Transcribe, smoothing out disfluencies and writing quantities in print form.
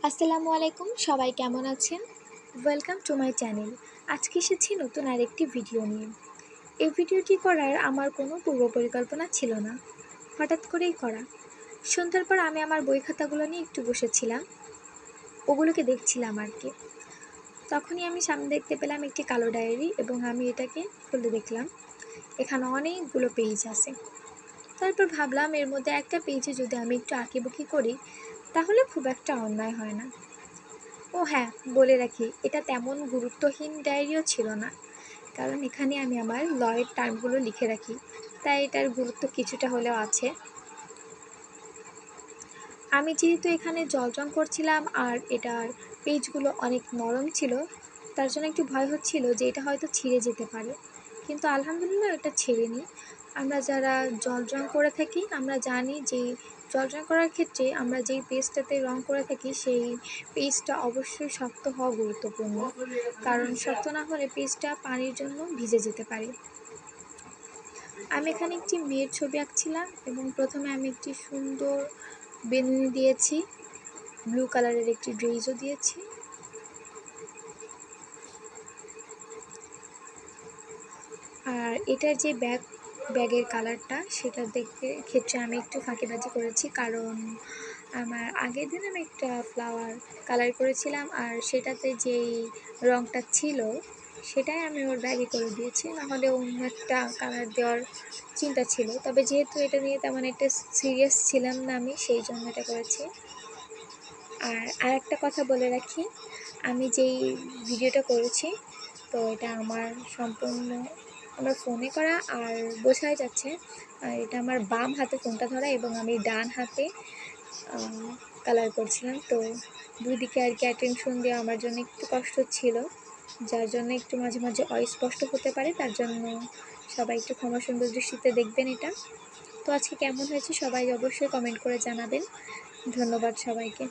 আসসালামু আলাইকুম, সবাই কেমন আছেন? Welcome to my channel. আজকে এসেছি নতুন আরেকটি ভিডিও নিয়ে। এই ভিডিওটি করার আমার কোনো পূর্ব পরিকল্পনা ছিল না, হঠাৎ করেই করা। সন্ধ্যার পর আমি আমার বই খাতাগুলো নিয়ে একটু বসেছিলাম, ওগুলোকে দেখছিলাম আর কি। তখনই আমি সামনে দেখতে পেলাম একটি কালো ডায়েরি এবং আমি এটাকে খুলে দেখলাম এখানে অনেকগুলো পেজ আছে। তারপর ভাবলাম এর মধ্যে একটা পেজে যদি আমি একটু আঁকিবুকি করি তাহলে খুব একটা অন্যায় হয় না। ও হ্যাঁ, বলে রাখি, এটা তেমন গুরুত্বহীন ডায়েরিও ছিল না, কারণ এখানে আমি আমার লয়ের টার্মগুলো লিখে রাখি, তাই এটার গুরুত্ব কিছুটা হলেও আছে। আমি যেহেতু এখানে জল রং করছিলাম আর এটার পেজগুলো অনেক নরম ছিল, তার জন্য একটু ভয় হচ্ছিল যে এটা হয়তো ছিঁড়ে যেতে পারে, কিন্তু আলহামদুলিল্লাহ এটা ছিঁড়েনি। আমরা যারা জল রং করে থাকি আমরা জানি যে জল রং করার ক্ষেত্রে আমরা যেই পেজটাতে রং করে থাকি সেই পেজটা অবশ্যই শক্ত হওয়া গুরুত্বপূর্ণ, কারণ শক্ত না হলে পেজটা পানির জন্য ভিজে যেতে পারে। আমি এখানে একটি মেয়ের ছবি আঁকছিলাম এবং প্রথমে আমি একটি সুন্দর বেনুনি দিয়েছি, ব্লু কালারের একটি ড্রেসও দিয়েছি। আর এটার যে ব্যাগের কালারটা সেটা দেখতে ক্ষেত্রে আমি একটু ফাঁকিবাজি করেছি, কারণ আমার আগের দিন আমি একটা ফ্লাওয়ার কালার করেছিলাম আর সেটাতে যেই রঙটা ছিল সেটাই আমি ওর ব্যাগে করে দিয়েছি, নাহলে অন্য একটা কালার দেওয়ার চিন্তা ছিল। তবে যেহেতু এটা নিয়ে তেমন একটা সিরিয়াস ছিলাম না আমি, সেই জন্য এটা করেছি। আর একটা কথা বলে রাখি, আমি যেই ভিডিওটা করেছি তো এটা আমার সম্পূর্ণ আমার ফোনে করা, আর বোঝাই যাচ্ছে আর এটা আমার বাম হাতে ফোনটা ধরা এবং আমি ডান হাতে কালার করছিলাম। তো দুই দিকে আর কি অ্যাটেনশন দেওয়া আমার জন্য একটু কষ্ট ছিল, যার জন্য একটু মাঝে মাঝে অস্পষ্ট হতে পারে, তার জন্য সবাই একটু ক্ষমা সুন্দর দৃষ্টিতে দেখবেন এটা। তো আজকে কেমন হয়েছে সবাই অবশ্যই কমেন্ট করে জানাবেন। ধন্যবাদ সবাইকে।